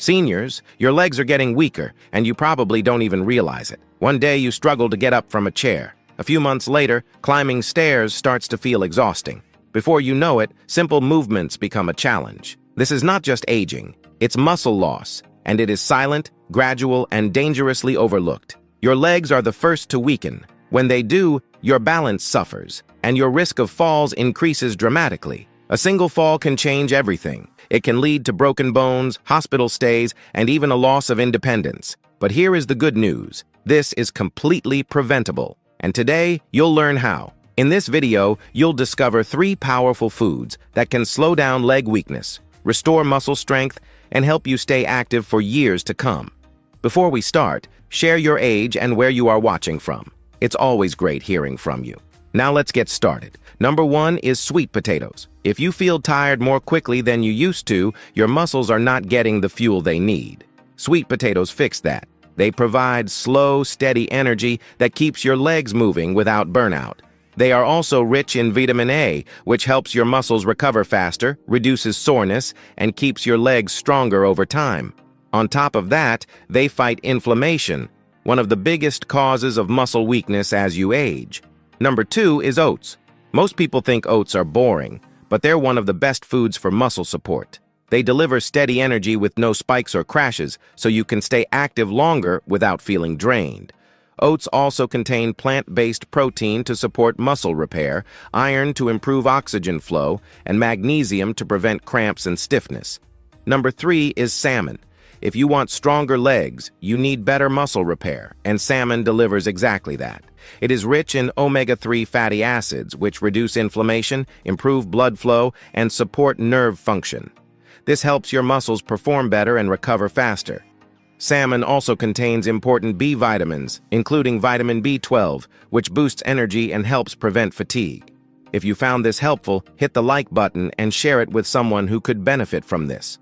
Seniors, your legs are getting weaker, and you probably don't even realize it. One day you struggle to get up from a chair. A few months later, climbing stairs starts to feel exhausting. Before you know it, simple movements become a challenge. This is not just aging, it's muscle loss, and it is silent, gradual, and dangerously overlooked. Your legs are the first to weaken. When they do, your balance suffers, and your risk of falls increases dramatically. A single fall can change everything. It can lead to broken bones, hospital stays, and even a loss of independence. But here is the good news. This is completely preventable. And today, you'll learn how. In this video, you'll discover 3 powerful foods that can slow down leg weakness, restore muscle strength, and help you stay active for years to come. Before we start, share your age and where you are watching from. It's always great hearing from you. Now let's get started. Number 1 is sweet potatoes. If you feel tired more quickly than you used to, your muscles are not getting the fuel they need. Sweet potatoes fix that. They provide slow, steady energy that keeps your legs moving without burnout. They are also rich in vitamin A, which helps your muscles recover faster, reduces soreness, and keeps your legs stronger over time. On top of that, they fight inflammation, one of the biggest causes of muscle weakness as you age. Number 2 is oats. Most people think oats are boring, but they're one of the best foods for muscle support. They deliver steady energy with no spikes or crashes, so you can stay active longer without feeling drained. Oats also contain plant-based protein to support muscle repair, iron to improve oxygen flow, and magnesium to prevent cramps and stiffness. Number 3 is salmon. If you want stronger legs, you need better muscle repair, and salmon delivers exactly that. It is rich in omega-3 fatty acids, which reduce inflammation, improve blood flow, and support nerve function. This helps your muscles perform better and recover faster. Salmon also contains important B vitamins, including vitamin B12, which boosts energy and helps prevent fatigue. If you found this helpful, hit the like button and share it with someone who could benefit from this.